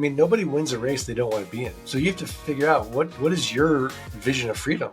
mean, nobody wins a race they don't want to be in. So you have to figure out what is your vision of freedom.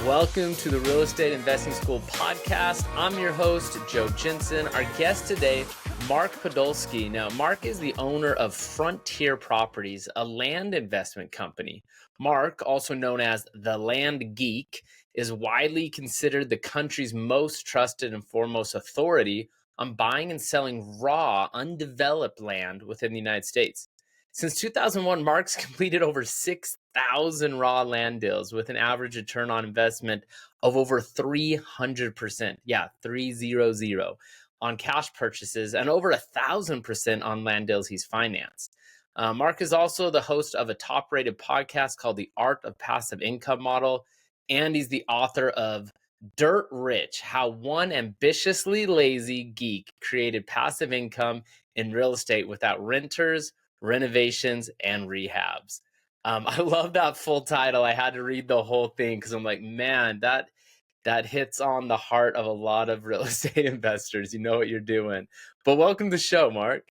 Welcome to the Real Estate Investing School podcast. I'm your host, Joe Jensen. Our guest today, Mark Podolsky. Now, Mark is the owner of Frontier Properties, a land investment company. Mark, also known as the Land Geek, is widely considered the country's most trusted and foremost authority on buying and selling raw, undeveloped land within the United States. Since 2001, Mark's completed over 6,000 raw land deals with an average return on investment of over 300%. Yeah, 300 on cash purchases and over 1,000% on land deals he's financed. Mark is also the host of a top-rated podcast called The Art of Passive Income Model, and he's the author of Dirt Rich: How One Ambitiously Lazy Geek Created Passive Income in Real Estate Without Renters, Renovations, and Rehabs. I love that full title. I had to read the whole thing because I'm like, man, that hits on the heart of a lot of real estate investors. You know what you're doing. But welcome to the show, Mark.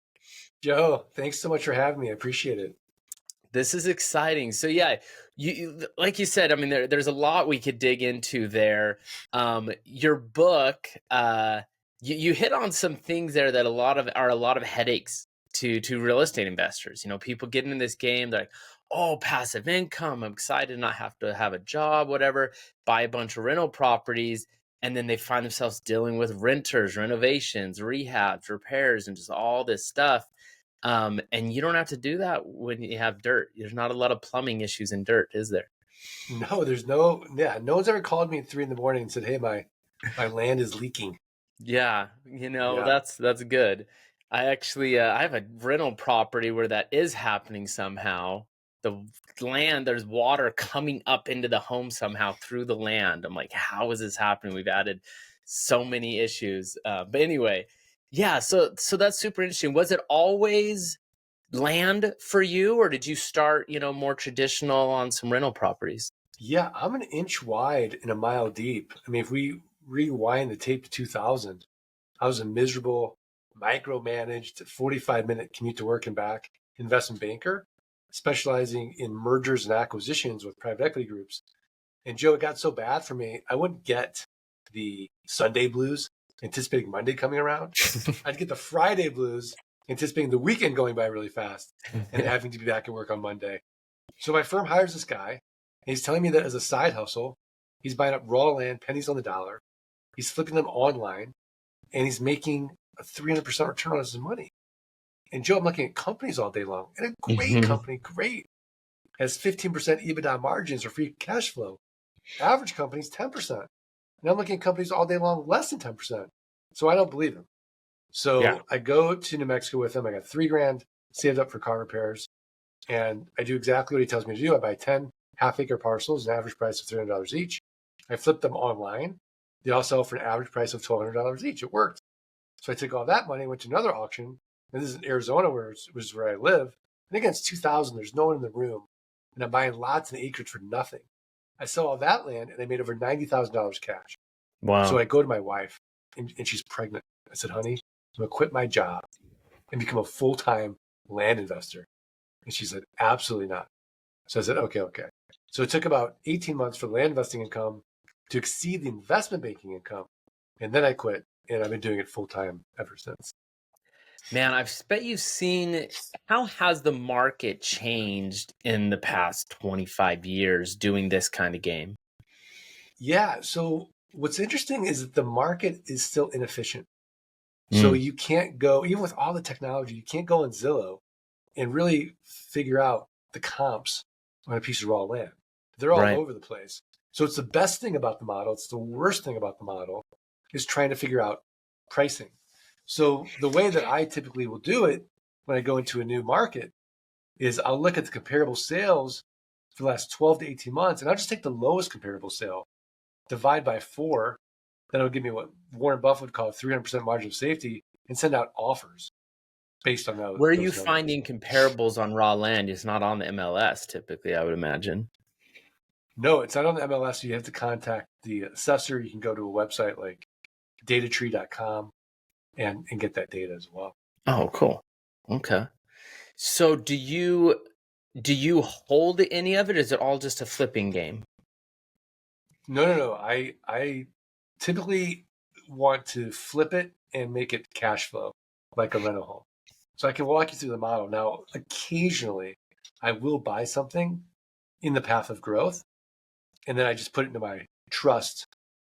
Joe, thanks so much for having me. I appreciate it. This is exciting. So yeah, you like you said, I mean, there's a lot we could dig into there. Your book, you hit on some things there that are a lot of headaches to real estate investors. You know, people getting in this game, they're like, oh, passive income, I'm excited to not have to have a job, whatever, buy a bunch of rental properties, and then they find themselves dealing with renters, renovations, rehabs, repairs, and just all this stuff. And you don't have to do that when you have dirt. There's not a lot of plumbing issues in dirt, is there? No, no one's ever called me at 3 a.m. and said, hey, my land is leaking. Yeah, that's good. I actually, I have a rental property where that is happening somehow. The land, there's water coming up into the home somehow through the land. I'm like, how is this happening? We've added so many issues. But anyway, yeah, so that's super interesting. Was it always land for you, or did you start, more traditional on some rental properties? Yeah, I'm an inch wide and a mile deep. I mean, if we rewind the tape to 2000, I was a miserable, micromanaged 45-minute commute to work and back investment banker, specializing in mergers and acquisitions with private equity groups. And Joe, it got so bad for me, I wouldn't get the Sunday blues, anticipating Monday coming around. I'd get the Friday blues, anticipating the weekend going by really fast and having to be back at work on Monday. So my firm hires this guy, and he's telling me that as a side hustle, he's buying up raw land, pennies on the dollar. He's flipping them online, and he's making a 300% return on his money. And Joe, I'm looking at companies all day long, and a great company, great, has 15% EBITDA margins or free cash flow. Average companies, 10%. And I'm looking at companies all day long, less than 10%. So I don't believe him. So I go to New Mexico with him. I got $3,000 saved up for car repairs. And I do exactly what he tells me to do. I buy 10 half-acre parcels, an average price of $300 each. I flip them online. They all sell for an average price of $1,200 each. It worked. So I took all that money, went to another auction. And this is in Arizona, which is where I live. And again, it's 2000. There's no one in the room. And I'm buying lots and acres for nothing. I sell all that land, and I made over $90,000 cash. Wow. So I go to my wife, and she's pregnant. I said, honey, I'm going to quit my job and become a full-time land investor. And she said, absolutely not. So I said, okay. So it took about 18 months for the land investing income to exceed the investment banking income. And then I quit, and I've been doing it full-time ever since. Man, I bet you've seen, how has the market changed in the past 25 years doing this kind of game? Yeah, so what's interesting is that the market is still inefficient. So you can't go, even with all the technology, you can't go on Zillow and really figure out the comps on a piece of raw land. They're all over the place. So it's the best thing about the model. It's the worst thing about the model is trying to figure out pricing. So the way that I typically will do it when I go into a new market is I'll look at the comparable sales for the last 12 to 18 months, and I'll just take the lowest comparable sale, divide by 4. That'll give me what Warren Buffett would call a 300% margin of safety, and send out offers based on those. Where are you finding comparables on raw land? It's not on the MLS typically, I would imagine. No, it's not on the MLS. You have to contact the assessor. You can go to a website like datatree.com. and get that data as well. Oh, cool. Okay. So do you hold any of it? Or is it all just a flipping game? No. I typically want to flip it and make it cash flow like a rental home. So I can walk you through the model. Now, occasionally I will buy something in the path of growth, and then I just put it into my trust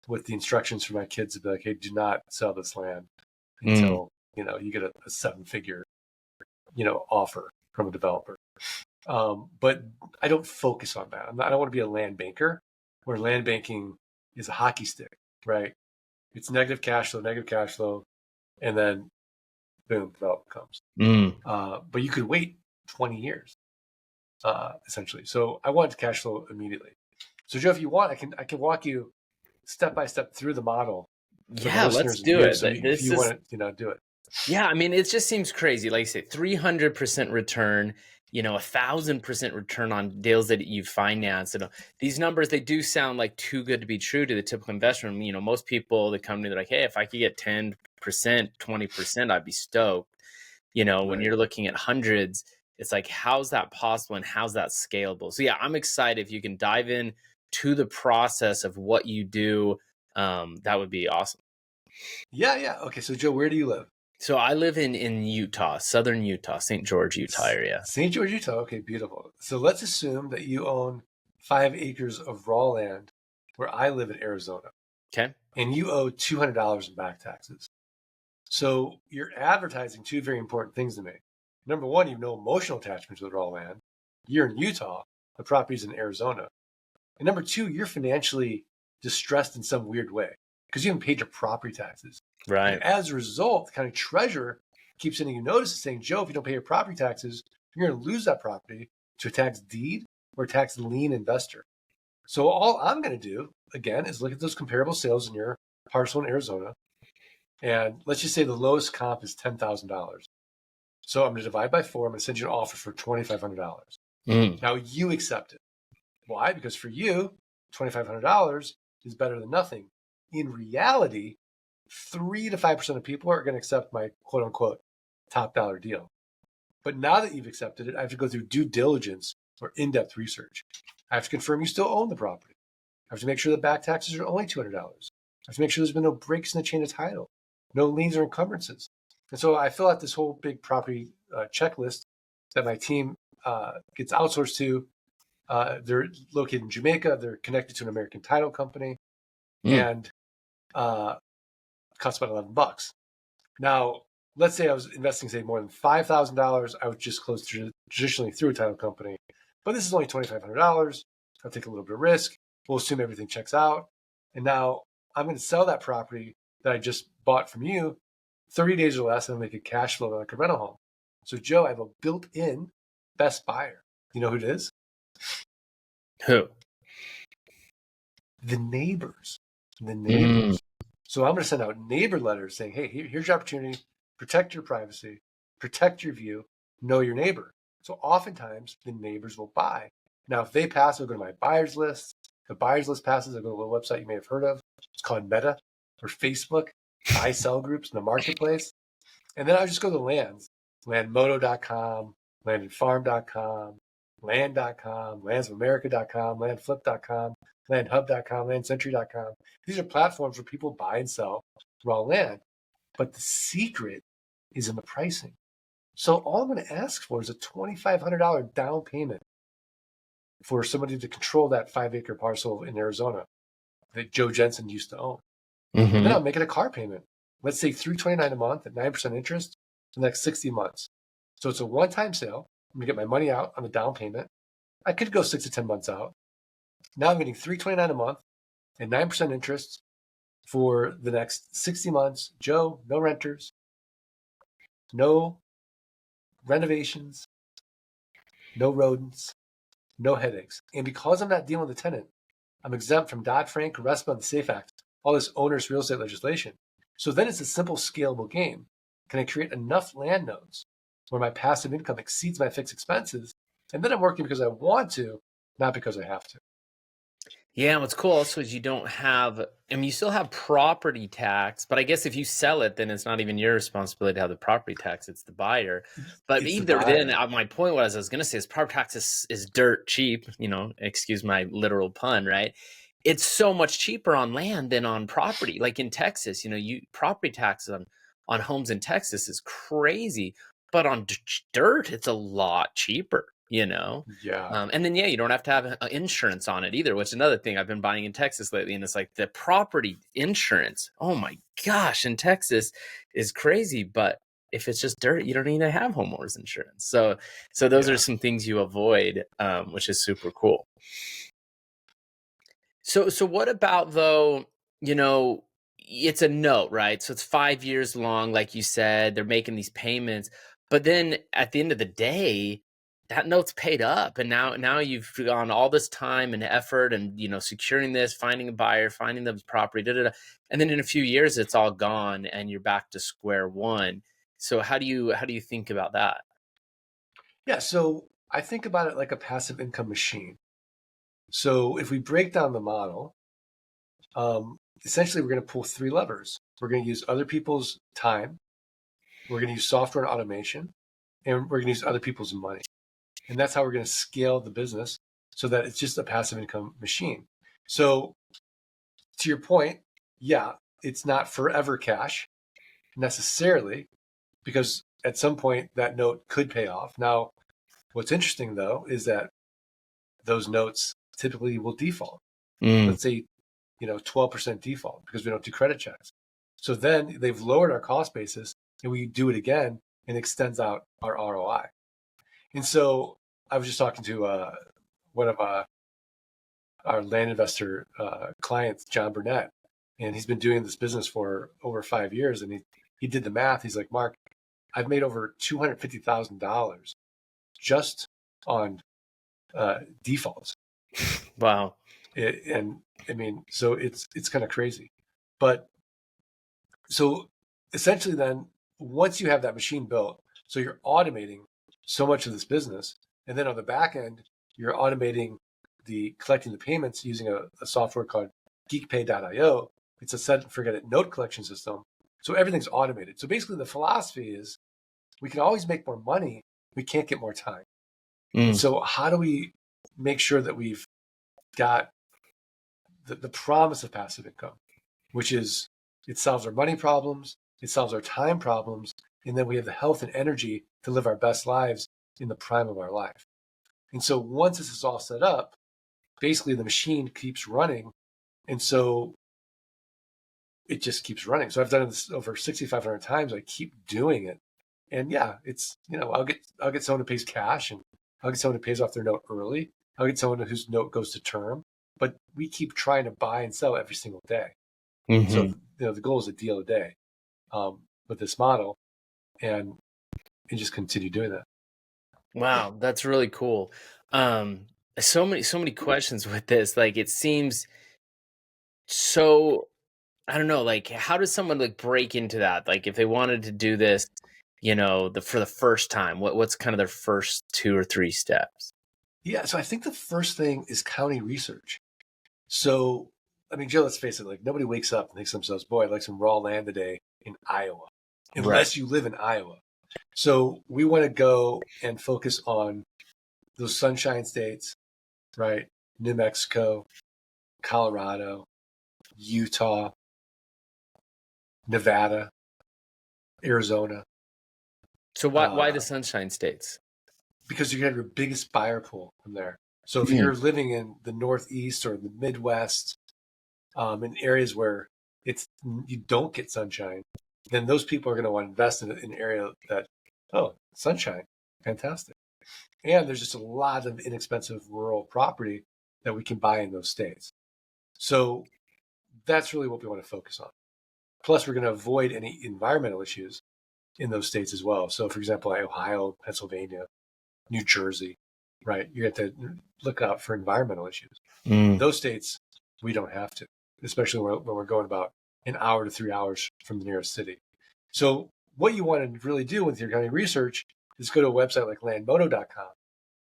with the instructions for my kids to be like, hey, do not sell this land until, you get a 7-figure, offer from a developer. But I don't focus on that. I don't want to be a land banker where land banking is a hockey stick, right? It's negative cash flow, and then boom, development comes. But you could wait 20 years, essentially. So I want to cash flow immediately. So Joe, if you want, I can walk you step by step through the model for the Yeah, let's listeners and do you. it. So if you want to, do it. Yeah, I mean, it just seems crazy. Like you say, 300% return, 1,000% return on deals that you finance. These numbers, they do sound like too good to be true to the typical investor. And, most people that come to me, they're like, hey, if I could get 10%, 20%, I'd be stoked. When Right. you're looking at hundreds, it's like, how's that possible and how's that scalable? So yeah, I'm excited if you can dive in to the process of what you do. That would be awesome. Yeah. Okay. So Joe, where do you live? So I live in Utah, southern Utah, St. George, Utah area. St. George, Utah. Okay, beautiful. So let's assume that you own 5 acres of raw land where I live in Arizona. Okay. And you owe $200 in back taxes. So you're advertising two very important things to me. Number one, you have no emotional attachment to the raw land. You're in Utah. The property's in Arizona. And number two, you're financially distressed in some weird way because you haven't paid your property taxes. Right. And as a result, the county treasurer keeps sending you notices saying, Joe, if you don't pay your property taxes, you're going to lose that property to a tax deed or a tax lien investor. So all I'm going to do, again, is look at those comparable sales in your parcel in Arizona. And let's just say the lowest comp is $10,000. So I'm going to divide by 4. I'm going to send you an offer for $2,500. Now you accept it. Why? Because for you, $2,500 is better than nothing. In reality, 3 to 5% of people are going to accept my quote unquote top dollar deal. But now that you've accepted it, I have to go through due diligence or in-depth research. I have to confirm you still own the property. I have to make sure the back taxes are only $200. I have to make sure there's been no breaks in the chain of title, no liens or encumbrances. And so I fill out this whole big property checklist that my team gets outsourced to. They're located in Jamaica. They're connected to an American title company. And costs about $11. Now, let's say I was investing, say, more than $5,000. I would just close traditionally through a title company. But this is only $2,500. I'll take a little bit of risk. We'll assume everything checks out. And now I'm going to sell that property that I just bought from you 30 days or less and make a cash flow like a rental home. So, Joe, I have a built-in best buyer. You know who it is? Who? The neighbors. The neighbors. So I'm going to send out neighbor letters saying, hey, here's your opportunity. Protect your privacy. Protect your view. Know your neighbor. So oftentimes the neighbors will buy. Now, if they pass, they'll go to my buyers list. The buyers list passes, they'll go to a little website you may have heard of. It's called Meta or Facebook, buy-sell groups in the marketplace. And then I'll just go to lands, landmoto.com, landandfarm.com, land.com, landsofamerica.com, landflip.com, landhub.com, landcentury.com. These are platforms where people buy and sell raw land. But the secret is in the pricing. So all I'm going to ask for is a $2,500 down payment for somebody to control that 5-acre parcel in Arizona that Joe Jensen used to own. And then I'll make it a car payment. Let's say $329 a month at 9% interest for the next 60 months. So it's a one-time sale. I'm going to get my money out on the down payment. I could go 6 to 10 months out. Now I'm getting $329 a month and 9% interest for the next 60 months. Joe, no renters, no renovations, no rodents, no headaches. And because I'm not dealing with a tenant, I'm exempt from Dodd-Frank, RESPA, and the SAFE Act, all this onerous real estate legislation. So then it's a simple, scalable game. Can I create enough land nodes where my passive income exceeds my fixed expenses? And then I'm working because I want to, not because I have to. Yeah, what's cool also is you don't have, I mean, you still have property tax, but I guess if you sell it, then it's not even your responsibility to have the property tax, it's the buyer. But It's the either then, buyer. my point was, I was going to say is property tax is dirt cheap, excuse my literal pun, right? It's so much cheaper on land than on property. Like in Texas, property taxes on homes in Texas is crazy, but on dirt, it's a lot cheaper. Yeah. And then, yeah, you don't have to have insurance on it either, which is another thing I've been buying in Texas lately. And it's like the property insurance. Oh my gosh, in Texas is crazy. But if it's just dirt, you don't need to have homeowners insurance. So those are Yeah. some things you avoid, which is super cool. So what about though, it's a note, right? So it's 5 years long, like you said, they're making these payments, but then at the end of the day, that note's paid up. And now you've gone all this time and effort and securing this, finding a buyer, finding the property, da, da, da. And then in a few years it's all gone and you're back to square one. So how do you think about that? Yeah. So I think about it like a passive income machine. So if we break down the model, essentially we're going to pull three levers. We're going to use other people's time. We're going to use software and automation, and we're going to use other people's money. And that's how we're going to scale the business so that it's just a passive income machine. So to your point, yeah, it's not forever cash necessarily, because at some point that note could pay off. Now, what's interesting though is that those notes typically will default. Mm, Let's say, 12% default because we don't do credit checks. So then they've lowered our cost basis and we do it again and extends out our ROI. And so I was just talking to one of our land investor clients, John Burnett, and he's been doing this business for over 5 years. And he did the math. He's like, Mark, I've made over $250,000 just on defaults. wow. And I mean, so it's kind of crazy. But so essentially, then once you have that machine built, so you're automating so much of this business, and then on the back end, you're automating the collecting the payments using a software called geekpay.io. It's a set and forget it note collection system. So everything's automated. So basically, the philosophy is we can always make more money. We can't get more time. And Mm, so, how do we make sure that we've got the promise of passive income, which is it solves our money problems, it solves our time problems, and then we have the health and energy to live our best lives in the prime of our life. And so once this is all set up, basically the machine keeps running. And so it just keeps running. So I've done this over 6,500 times. I keep doing it. And yeah, it's, I'll get someone who pays cash and I'll get someone who pays off their note early. I'll get someone whose note goes to term, but we keep trying to buy and sell every single day. So, mhm. the goal is a deal a day with this model and just continue doing that. Wow, that's really cool. Um, so many questions with this. Like it seems so, I don't know, like how does someone like break into that? Like if they wanted to do this, for the first time, what's kind of their first two or three steps? Yeah. So I think the first thing is county research. So, I mean, Joe, let's face it, like nobody wakes up and thinks to themselves, boy, I'd like some raw land today in Iowa, Right. unless you live in Iowa. So we want to go and focus on those sunshine states, right? New Mexico, Colorado, Utah, Nevada, Arizona, So why the uh, Sunshine States? because you have your biggest buyer pool from there. So if Mm, you're living in the Northeast or the Midwest, in areas where it's you don't get sunshine, then those people are going to want to invest in an area that, oh, sunshine, fantastic. And there's just a lot of inexpensive rural property that we can buy in those states. So that's really what we want to focus on. Plus, we're going to avoid any environmental issues in those states as well. So, for example, like Ohio, Pennsylvania, New Jersey, right? You have to look out for environmental issues. mm. Those states, we don't have to, especially when we're going about an hour to 3 hours from the nearest city. So, what you want to really do with your county research is go to a website like landmodo.com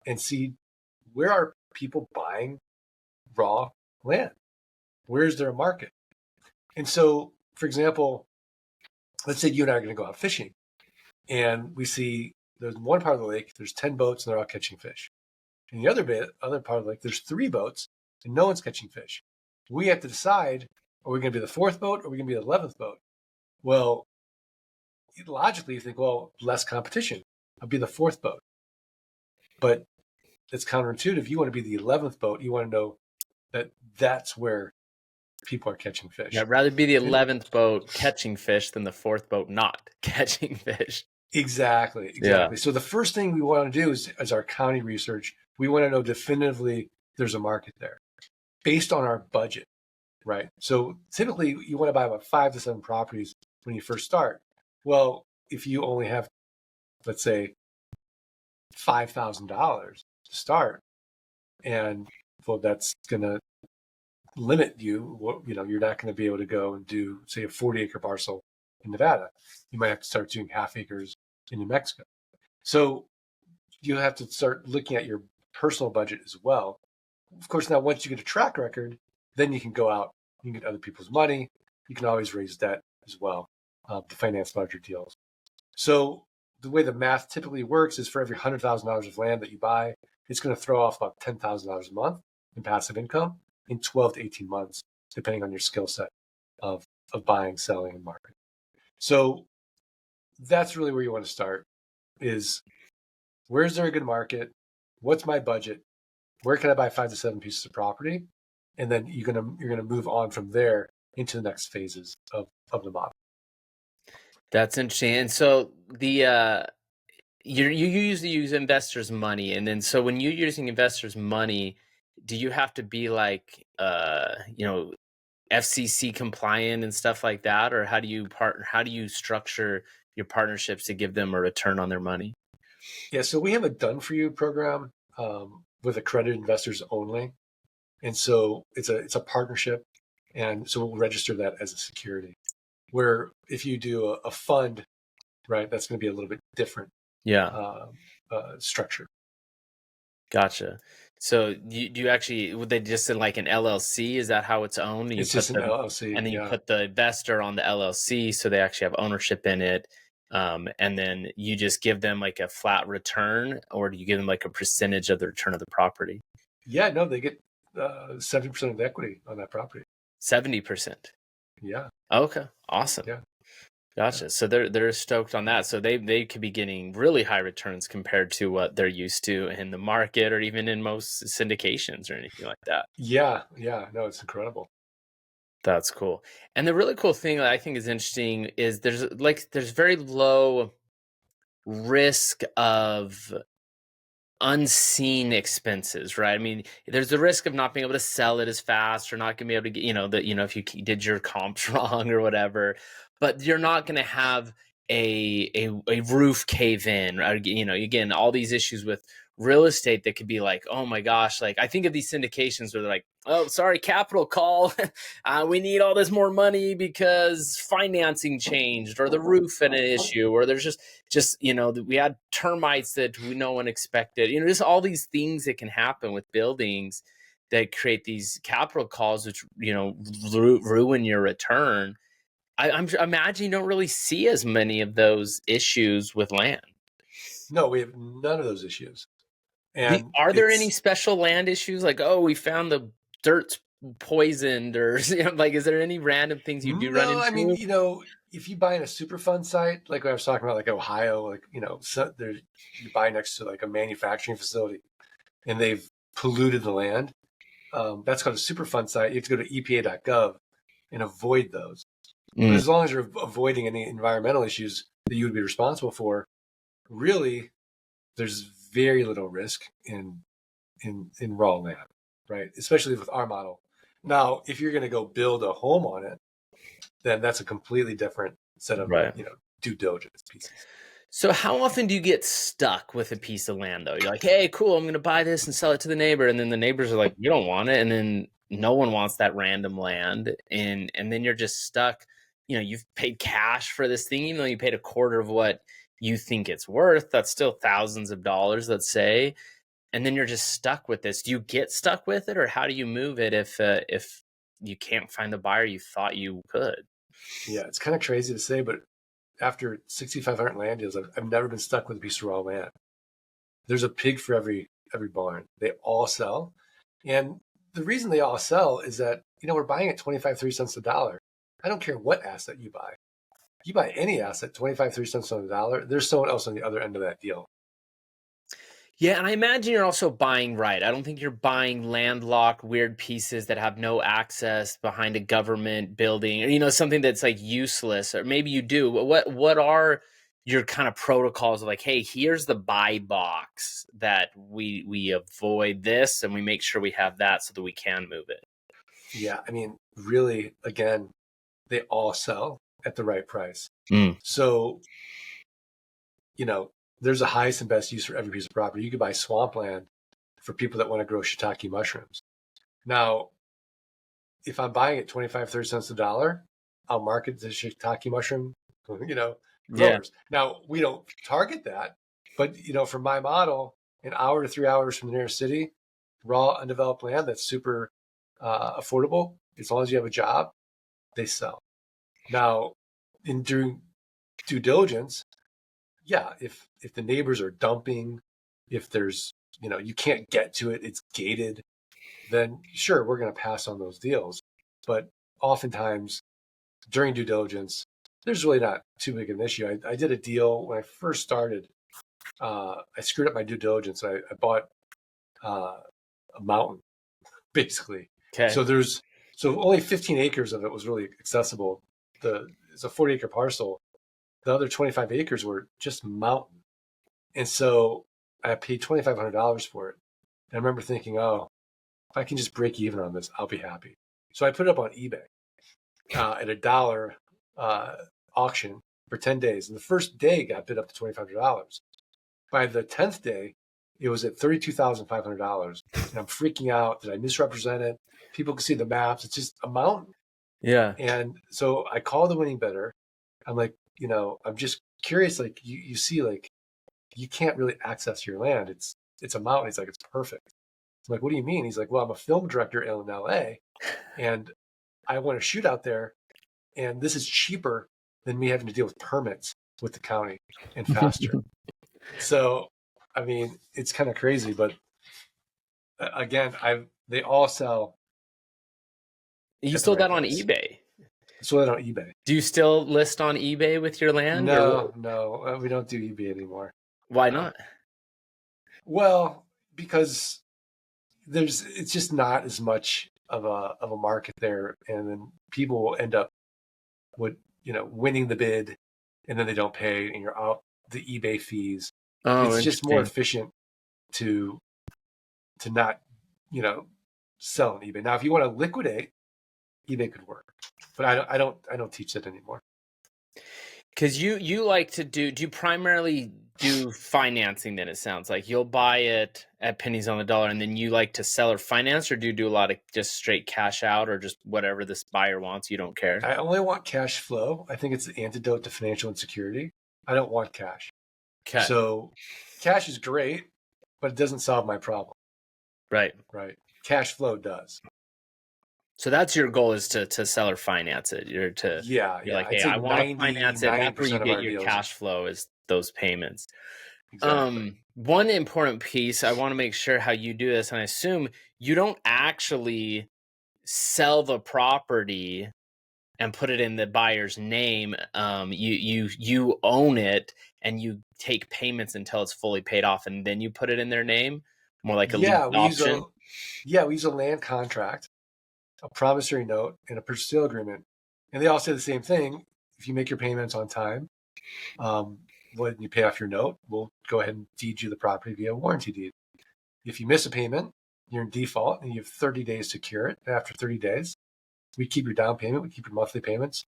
and see where are people buying raw land? Where is there a market? And so, for example, let's say you and I are going to go out fishing, and we see there's one part of the lake, there's 10 boats, and they're all catching fish. In the other part of the lake, there's 3 boats, and no one's catching fish. We have to decide, are we going to be the 4th boat, or are we going to be the 11th boat? Well, logically, you think, well, less competition. I'll be the 4th boat. But it's counterintuitive. You want to be the 11th boat. You want to know that that's where people are catching fish. Yeah, I'd rather be the 11th boat catching fish than the 4th boat not catching fish. Exactly. Yeah. So the first thing we want to do is, as our county research, we want to know definitively there's a market there based on our budget, right? So typically you want to buy about 5 to 7 properties when you first start. Well, if you only have, let's say, $5,000 to start, and well, that's going to limit you. You're not going to be able to go and do, say, a 40-acre parcel in Nevada. You might have to start doing half acres in New Mexico. So you have to start looking at your personal budget as well. Of course, now once you get a track record, then you can go out, you can get other people's money. You can always raise debt as well to finance larger deals. So the way the math typically works is for every $100,000 of land that you buy, it's going to throw off about $10,000 a month in passive income in 12 to 18 months, depending on your skill set of buying, selling, and marketing. So that's really where you want to start is, where's there a good market? What's my budget? Where can I buy 5 to 7 pieces of property? And then you're gonna move on from there into the next phases of the model. That's interesting. And so the you usually use investors' money, and then so when you're using investors' money, do you have to be like FCC compliant and stuff like that, or how do you structure your partnerships to give them a return on their money? Yeah, so we have a done for you program with accredited investors only, and so it's a partnership, and so we'll register that as a security. Where if you do a fund, right, that's going to be a little bit different. Yeah. Structure. Gotcha. So do you actually, would they just in like an LLC? Is that how it's owned? It's just an LLC. And then you yeah. put the investor on the LLC, so they actually have ownership in it. And then you just give them like a flat return, or do you give them like a percentage of the return of the property? Yeah, no, they get 70% of the equity on that property. 70%. Yeah. Okay. Awesome. Yeah. Gotcha. Yeah. So they're stoked on that. So they could be getting really high returns compared to what they're used to in the market or even in most syndications or anything like that. Yeah. No, it's incredible. That's cool. And the really cool thing that I think is interesting is there's very low risk of unseen expenses, right? I mean, there's the risk of not being able to sell it as fast or not going to be able to get, if you did your comps wrong or whatever, but you're not going to have a roof cave in, right? Again, all these issues with real estate that could be like, oh my gosh, like I think of these syndications where they're like, oh, sorry, capital call. We need all this more money because financing changed or the roof had an issue, or there's just we had termites that no one expected. Just all these things that can happen with buildings that create these capital calls, which ruin your return. I imagine you don't really see as many of those issues with land. No, we have none of those issues. And are there any special land issues like, oh, we found the dirt's poisoned, or like, is there any random things you do run into? I mean, if you buy in a Superfund site, like I was talking about, like Ohio, like you buy next to like a manufacturing facility, and they've polluted the land. That's called a Superfund site. You have to go to EPA.gov and avoid those. But as long as you're avoiding any environmental issues that you would be responsible for, really, there's very little risk in raw land, right? Especially with our model. Now, if you're going to go build a home on it, then that's a completely different set of due diligence pieces. So how often do you get stuck with a piece of land, though? You're like, hey, cool, I'm going to buy this and sell it to the neighbor. And then the neighbors are like, you don't want it. And then no one wants that random land. And then you're just stuck. You've paid cash for this thing, even though you paid a quarter of what you think it's worth. That's still thousands of dollars, let's say. and then you're just stuck with this. Do you get stuck with it, or how do you move it if you can't find the buyer you thought you could? Yeah, it's kind of crazy to say, but after 6,500 land deals, I've never been stuck with a piece of raw land. There's a pig for every barn. They all sell, and the reason they all sell is that we're buying at 25, 3 cents a dollar. I don't care what asset you buy. You buy any asset, 25, 3 cents on the dollar. There's someone else on the other end of that deal. Yeah, and I imagine you're also buying right. I don't think you're buying landlocked, weird pieces that have no access behind a government building, or something that's like useless. Or maybe you do. But what are your kind of protocols of like, hey, here's the buy box that we avoid this and we make sure we have that so that we can move it. Yeah, I mean, really, again, they all sell at the right price. So, there's a highest and best use for every piece of property. You could buy swampland for people that want to grow shiitake mushrooms. Now, if I'm buying it 25, 30 cents a dollar, I'll market the shiitake mushroom, growers. Yeah. Now, we don't target that, but, for my model, an hour to 3 hours from the nearest city, raw, undeveloped land that's super affordable, as long as you have a job, they sell. Now, in doing due diligence, yeah, if the neighbors are dumping, if there's, you can't get to it, it's gated, then sure, we're going to pass on those deals. But oftentimes during due diligence, there's really not too big an issue. I did a deal when I first started. I screwed up my due diligence. I bought a mountain, basically. Okay. So only 15 acres of it was really accessible. It's a 40-acre parcel. The other 25 acres were just mountain. And so I paid $2,500 for it. And I remember thinking, oh, if I can just break even on this, I'll be happy. So I put it up on eBay at $1 auction for 10 days. And the first day got bid up to $2,500. By the 10th day, it was at $32,500. And I'm freaking out. Did I misrepresent it? People can see the maps. It's just a mountain. Yeah. And so I called the winning bidder. I'm like, I'm just curious, like you see, like you can't really access your land. It's a mountain. He's like, it's perfect. I'm like, what do you mean? He's like, well, I'm a film director in LA and I want to shoot out there. And this is cheaper than me having to deal with permits with the county and faster. So, I mean, it's kind of crazy, but again, they all sell. You sold that on eBay? Sold it on eBay. Do you still list on eBay with your land? No, we don't do eBay anymore. Why not? Well, because it's just not as much of a market there, and then people will end up winning the bid, and then they don't pay, and you're out the eBay fees. Oh, it's just more efficient to not sell on eBay. Now, if you want to liquidate, eBay could work, but I don't teach that anymore. Because you like to do you primarily do financing? Then it sounds like you'll buy it at pennies on the dollar, and then you like to sell or finance, or do you do a lot of just straight cash out, or just whatever this buyer wants? You don't care. I only want cash flow. I think it's the antidote to financial insecurity. I don't want cash. Okay. So cash is great, but it doesn't solve my problem. Right. Cash flow does. So that's your goal, is to sell or finance it. You're like, hey, I want to finance it. That's where you get your cash flow, is those payments. Exactly. One important piece, I want to make sure how you do this, and I assume you don't actually sell the property and put it in the buyer's name. You own it and you take payments until it's fully paid off, and then you put it in their name, more like a lease option. We use a land contract, a promissory note, and a purchase sale agreement. And they all say the same thing. If you make your payments on time, when you pay off your note, we'll go ahead and deed you the property via warranty deed. If you miss a payment, you're in default and you have 30 days to cure it. And after 30 days, we keep your down payment, we keep your monthly payments,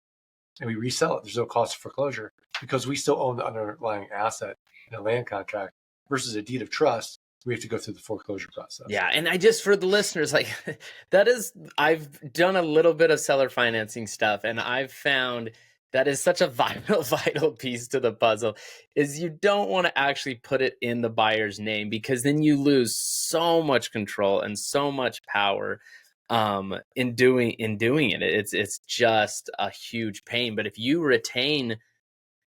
and we resell it. There's no cost of foreclosure because we still own the underlying asset in a land contract versus a deed of trust. We have to go through the foreclosure process. Yeah. And for the listeners, like I've done a little bit of seller financing stuff, and I've found That is such a vital piece to the puzzle, is you don't want to actually put it in the buyer's name, because then you lose so much control and so much power in doing it. It's just a huge pain. But if you retain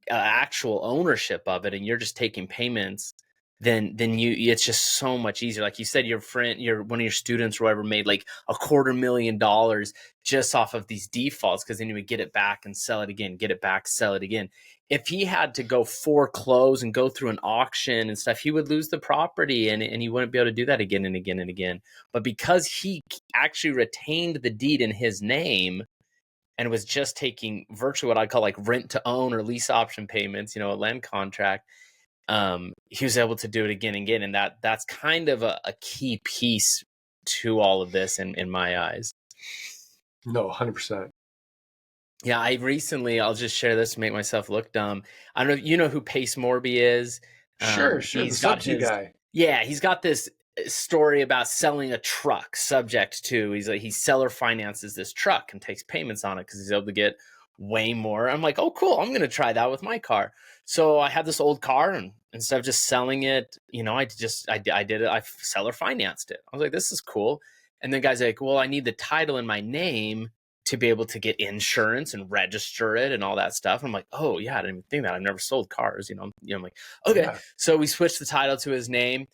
actual ownership of it and you're just taking payments, then it's just so much easier. Like you said, your friend, one of your students or whatever made like $250,000 just off of these defaults, because then he would get it back and sell it again, get it back, sell it again. If he had to go foreclose and go through an auction and stuff, he would lose the property, and he wouldn't be able to do that again and again and again. But because he actually retained the deed in his name and was just taking virtually what I call like rent to own or lease option payments, a land contract, he was able to do it again and again. And that's kind of a key piece to all of this in my eyes. No, 100%. Yeah, I'll just share this to make myself look dumb. I don't know if you know who Pace Morby is. Sure. He's The got sub guy. Yeah, he's got this story about selling a truck subject to, he seller finances this truck and takes payments on it because he's able to get way more. I'm like, oh, cool. I'm going to try that with my car. So I had this old car, and instead of just selling it, I did it. I seller financed it. I was like, this is cool. And then guys are like, well, I need the title in my name to be able to get insurance and register it and all that stuff. I'm like, oh yeah, I didn't even think that. I've never sold cars, I'm like, okay. Yeah. So we switched the title to his name.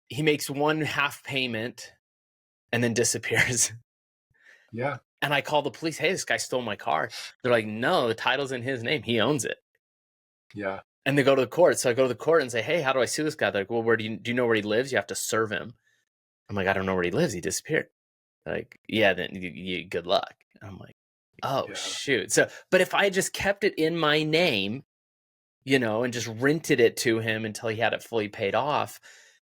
He makes one half payment and then disappears. Yeah. And I call the police. Hey, this guy stole my car. They're like, no, the title's in his name. He owns it. Yeah. And they go to the court. So I go to the court and say, hey, how do I sue this guy? They're like, well, do you know where he lives? You have to serve him. I'm like, I don't know where he lives. He disappeared. They're like, yeah, then you good luck. And I'm like, oh, yeah. Shoot. So, but if I just kept it in my name, and just rented it to him until he had it fully paid off,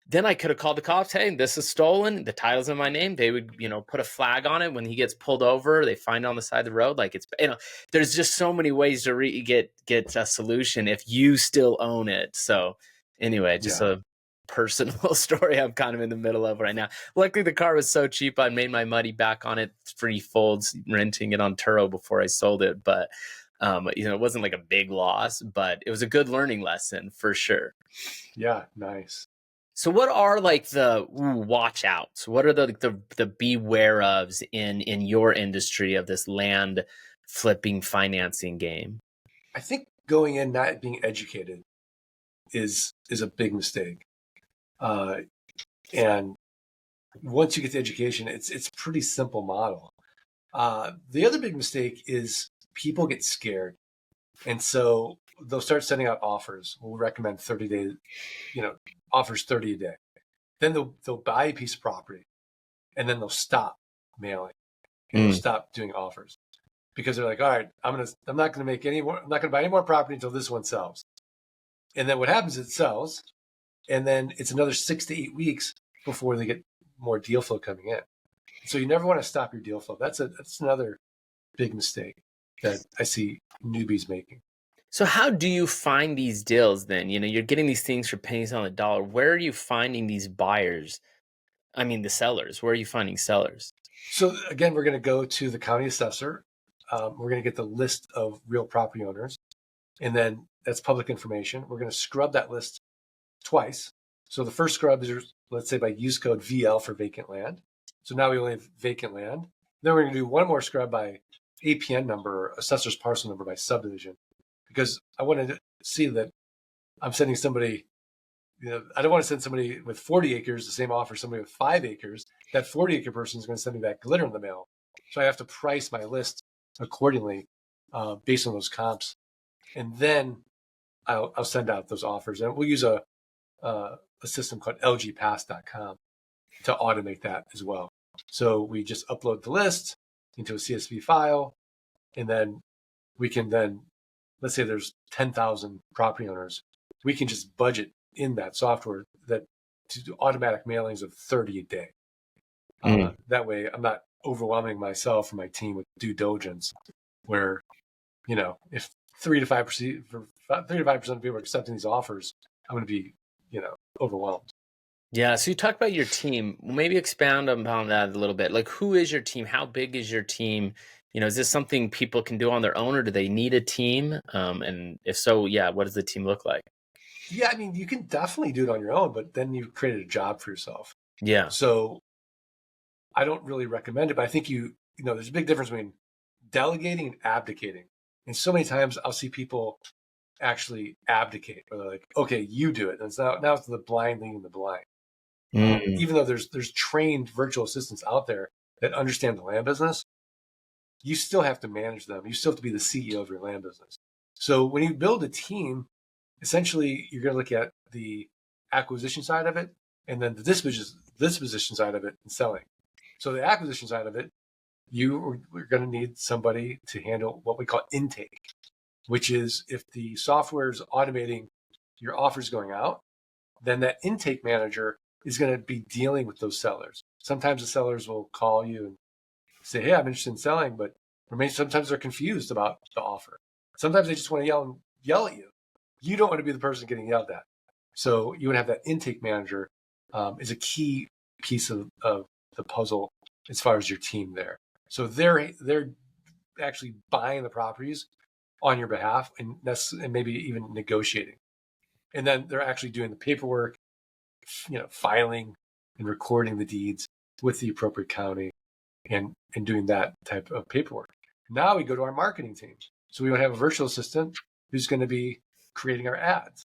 then I could have called the cops. Hey, this is stolen. The title's in my name. They would, put a flag on it when he gets pulled over. They find it on the side of the road. Like, it's, there's just so many ways to get a solution if you still own it. So anyway, just a personal story I'm kind of in the middle of right now. Luckily, the car was so cheap, I made my money back on it, 3 folds, renting it on Turo before I sold it. But, it wasn't like a big loss, but it was a good learning lesson for sure. Yeah, nice. So what are like the watch outs? What are the beware ofs in your industry of this land flipping financing game? I think going in not being educated is a big mistake. And once you get the education, it's a pretty simple model. The other big mistake is people get scared. And so they'll start sending out offers. We'll recommend 30 days, offers 30 a day. Then they'll buy a piece of property, and then they'll stop mailing, and they'll stop doing offers, because they're like, all right, I'm not gonna make any more. I'm not gonna buy any more property until this one sells. And then what happens? It sells, and then it's another 6 to 8 weeks before they get more deal flow coming in. So you never want to stop your deal flow. That's another big mistake that I see newbies making. So how do you find these deals then? You're getting these things for pennies on the dollar. Where are you finding these buyers? I mean, the sellers. Where are you finding sellers? So again, we're going to go to the county assessor. We're going to get the list of real property owners, and then that's public information. We're going to scrub that list twice. So the first scrub is, let's say, by use code VL for vacant land. So now we only have vacant land. Then we're going to do one more scrub by APN number, or assessor's parcel number by subdivision, because I want to see that I'm sending somebody, I don't want to send somebody with 40 acres the same offer, somebody with 5 acres. That 40-acre person is going to send me back glitter in the mail. So I have to price my list accordingly based on those comps. And then I'll send out those offers. And we'll use a system called lgpass.com to automate that as well. So we just upload the list into a CSV file, and then we can let's say there's 10,000 property owners, we can just budget in that software that to do automatic mailings of 30 a day. That way I'm not overwhelming myself and my team with due diligence, where, if 3 to 5% of people are accepting these offers, I'm going to be, overwhelmed. Yeah. So you talk about your team. Maybe expand upon that a little bit. Like, who is your team? How big is your team? Is this something people can do on their own, or do they need a team? And if so, yeah, what does the team look like? Yeah, I mean, you can definitely do it on your own, but then you've created a job for yourself. Yeah. So I don't really recommend it, but I think there's a big difference between delegating and abdicating. And so many times I'll see people actually abdicate, where they're like, okay, you do it. And now it's the blind leading the blind. Even though there's trained virtual assistants out there that understand the land business, you still have to manage them. You still have to be the CEO of your land business. So when you build a team, essentially you're going to look at the acquisition side of it and then the disposition side of it and selling. So the acquisition side of it, we're going to need somebody to handle what we call intake, which is if the software is automating your offers going out, then that intake manager is going to be dealing with those sellers. Sometimes the sellers will call you and say, hey, I'm interested in selling, but sometimes they're confused about the offer. Sometimes they just want to yell at you. You don't want to be the person getting yelled at. So you would have that intake manager is a key piece of the puzzle as far as your team there. So they're actually buying the properties on your behalf and maybe even negotiating. And then they're actually doing the paperwork, filing and recording the deeds with the appropriate county and doing that type of paperwork. Now we go to our marketing team. So we would have a virtual assistant who's going to be creating our ads.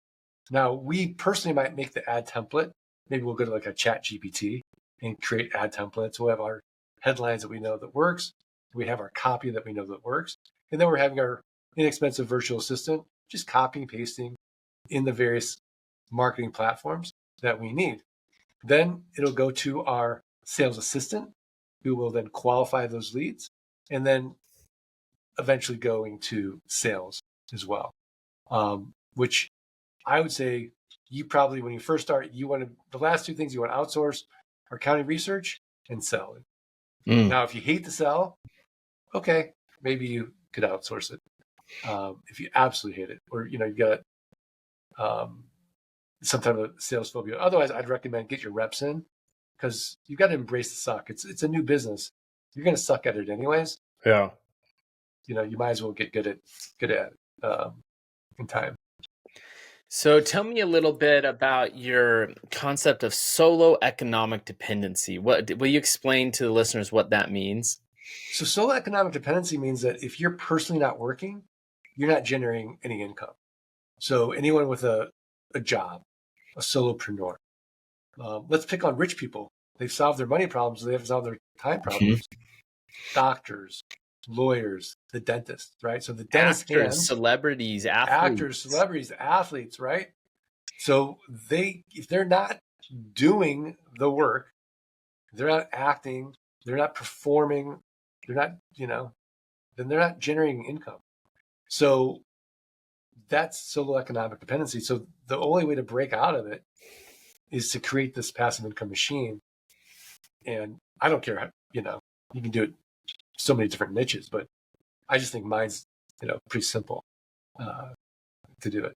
Now we personally might make the ad template. Maybe we'll go to like a chat GPT and create ad templates. We'll have our headlines that we know that works. We have our copy that we know that works. And then we're having our inexpensive virtual assistant just copying, pasting in the various marketing platforms that we need. Then it'll go to our sales assistant who will then qualify those leads and then eventually going to sales as well. Which I would say you probably, when you first start, the last two things you want to outsource are county research and selling. Now, if you hate to sell, okay, maybe you could outsource it. If you absolutely hate it, or you got some type of sales phobia. Otherwise, I'd recommend get your reps in because you've got to embrace the suck. It's a new business. You're going to suck at it anyways. Yeah. You might as well get good at it in time. So tell me a little bit about your concept of solo economic dependency. Will you explain to the listeners what that means? So solo economic dependency means that if you're personally not working, you're not generating any income. So anyone with a job, a solopreneur. Let's pick on rich people. They've solved their money problems. They haven't solved their time problems. Doctors, lawyers, the dentist, right? So the dentist, celebrities, athletes, right? So if they're not doing the work, they're not acting, they're not performing, they're not, then they're not generating income. So that's solo economic dependency. So the only way to break out of it is to create this passive income machine. And I don't care how, you can do it so many different niches, but I just think mine's, pretty simple to do it.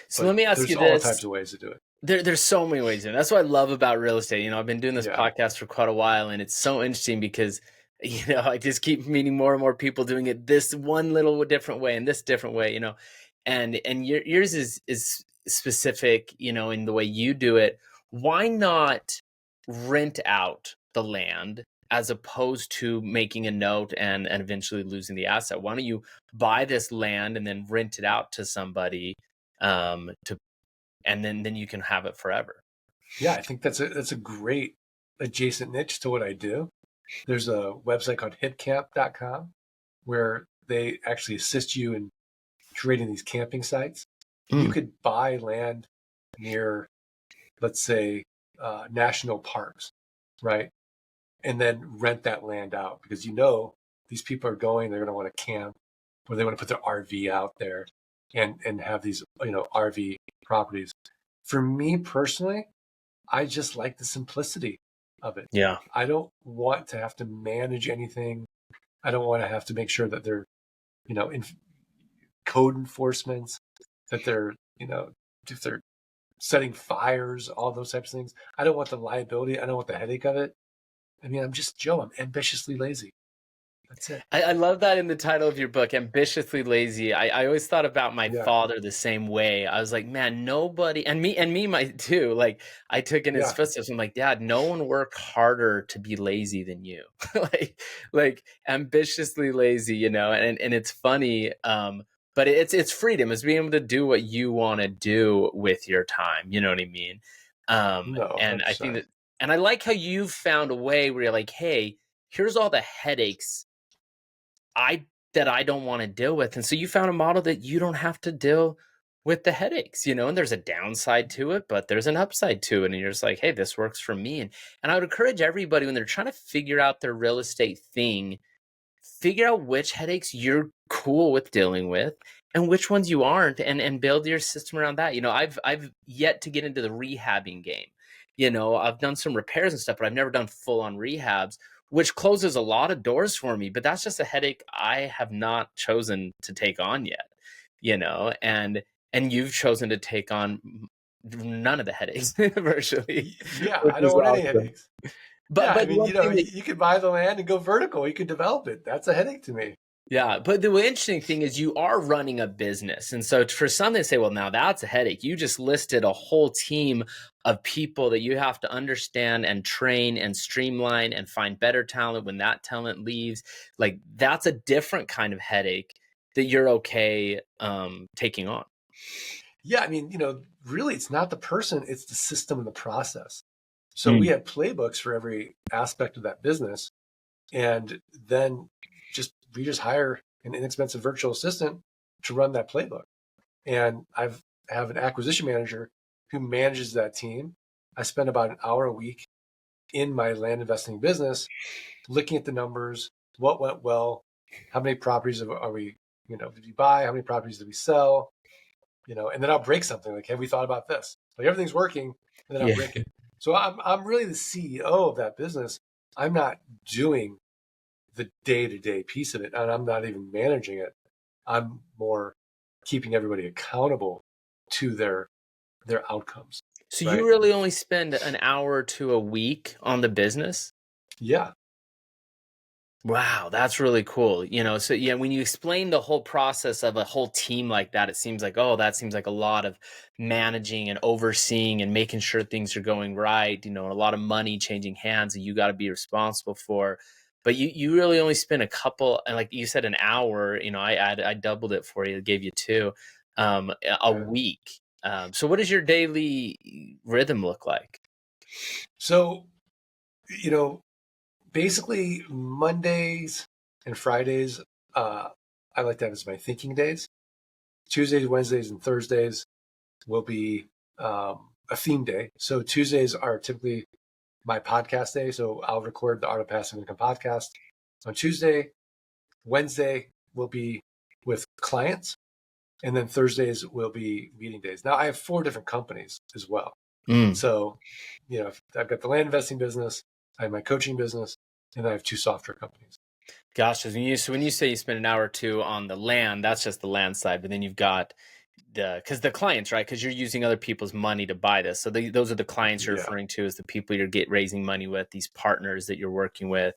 So let me ask you this. There's all types of ways to do it. There's so many ways to do it. That's what I love about real estate. I've been doing this podcast for quite a while, and it's so interesting because, I just keep meeting more and more people doing it this one little different way and this different way, and yours is specific, in the way you do it. Why not rent out the land as opposed to making a note and eventually losing the asset? Why don't you buy this land and then rent it out to somebody and then you can have it forever? Yeah, I think that's a great adjacent niche to what I do. There's a website called hipcamp.com where they actually assist you in creating these camping sites. You could buy land near, let's say, national parks, right? And then rent that land out because these people are going, they're going to want to camp or they want to put their RV out there and have these, RV properties. For me personally, I just like the simplicity of it. Yeah. I don't want to have to manage anything. I don't want to have to make sure that they're, in code enforcements, that they're, if they're setting fires, all those types of things. I don't want the liability. I don't want the headache of it. I mean, I'm just Joe. I'm ambitiously lazy. That's it. I love that in the title of your book, Ambitiously Lazy. I always thought about my Yeah. father the same way. I was like, man, nobody, and me, my too. Like, I took in his Yeah. footsteps. I'm like, Dad, no one worked harder to be lazy than you. like, like ambitiously lazy, and it's funny. But it's freedom. It's being able to do what you want to do with your time. You know what I mean? No, And I think 100%. that, and I like how you've found a way where you're like, hey, here's all the headaches I that I don't want to deal with. And so you found a model that you don't have to deal with the headaches, and there's a downside to it, but there's an upside to it. And you're just like, hey, this works for me. And I would encourage everybody when they're trying to figure out their real estate thing, figure out which headaches you're cool with dealing with and which ones you aren't, and build your system around that. I've yet to get into the rehabbing game. I've done some repairs and stuff, but I've never done full on rehabs, which closes a lot of doors for me. But that's just a headache I have not chosen to take on yet. And you've chosen to take on none of the headaches virtually, Yeah, which I is don't want any awesome. headaches. But Yeah, I but mean, one thing that you could buy the land and go vertical. You could develop it. That's a headache to me. Yeah, but the interesting thing is you are running a business. And so for some, they say, well, now that's a headache. You just listed a whole team of people that you have to understand and train and streamline and find better talent when that talent leaves. Like, that's a different kind of headache that you're okay taking on. Yeah, I mean, really, it's not the person, it's the system and the process. So we have playbooks for every aspect of that business. And then we just hire an inexpensive virtual assistant to run that playbook. And have an acquisition manager who manages that team. I spend about an hour a week in my land investing business, looking at the numbers, what went well, how many properties are we, did we buy, how many properties did we sell, and then I'll break something like, have we thought about this? Like everything's working, and then I'll Yeah. break it. So I'm really the CEO of that business. I'm not doing the day-to-day piece of it, and I'm not even managing it. I'm more keeping everybody accountable to their outcomes. So Right? you really only spend an hour or two a week on the business? Yeah. Wow, that's really cool. So yeah, when you explain the whole process of a whole team like that, it seems like, oh, that seems like a lot of managing and overseeing and making sure things are going right, and a lot of money changing hands that you got to be responsible for. But you really only spend a couple, and like you said, an hour, I doubled it for you, gave you two, a Okay. week. So what does your daily rhythm look like? So, basically Mondays and Fridays, I like to have as my thinking days. Tuesdays, Wednesdays, and Thursdays will be a theme day. So Tuesdays are typically my podcast day. So I'll record the Art of Passive Income podcast on Tuesday. Wednesday will be with clients. And then Thursdays will be meeting days. Now I have 4 different companies as well. So, I've got the land investing business, I have my coaching business, and I have 2 software companies. Gosh, when you say you spend an hour or two on the land, that's just the land side. But then you've got because the clients, right? Because you're using other people's money to buy this. So those are the clients you're Yeah. referring to as the people you're raising money with, these partners that you're working with,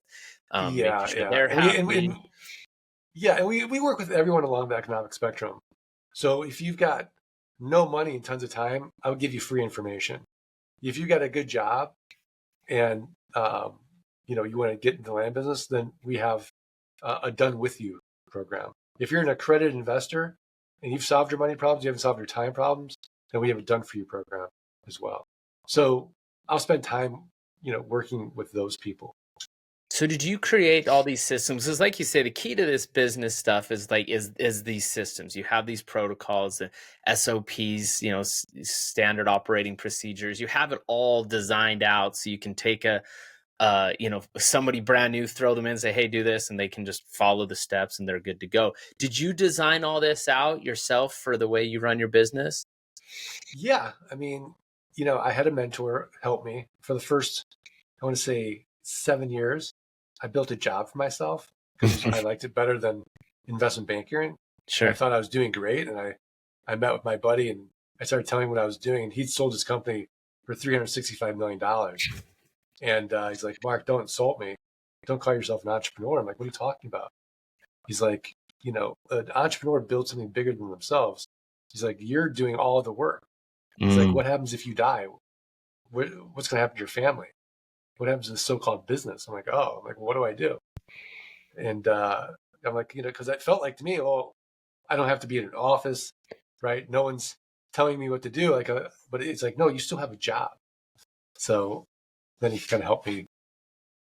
making sure Yeah. they're happy. And we work with everyone along the economic spectrum. So if you've got no money and tons of time, I would give you free information. If you've got a good job and you want to get into the land business, then we have a done with you program. If you're an accredited investor and you've solved your money problems, you haven't solved your time problems, then we have a done for you program as well. So I'll spend time, working with those people. So did you create all these systems? Because like you say, the key to this business stuff is these systems. You have these protocols, the SOPs, standard operating procedures. You have it all designed out so you can take somebody brand new, throw them in, say, hey, do this, and they can just follow the steps and they're good to go. Did you design all this out yourself for the way you run your business? Yeah. I mean, I had a mentor help me for the first, I want to say 7 years. I built a job for myself because I liked it better than investment banking. Sure. I thought I was doing great. And I met with my buddy and I started telling him what I was doing. And he'd sold his company for $365 million. And he's like, Mark, don't insult me. don't call yourself an entrepreneur. I'm like, what are you talking about? He's like, an entrepreneur builds something bigger than themselves. He's like, you're doing all the work. He's like, what happens if you die? What's going to happen to your family? What happens to the so-called business? I'm like, oh, what do I do? And I'm like, because it felt like to me, well, I don't have to be in an office, right? No one's telling me what to do. But it's like, no, you still have a job. So then he kind of helped me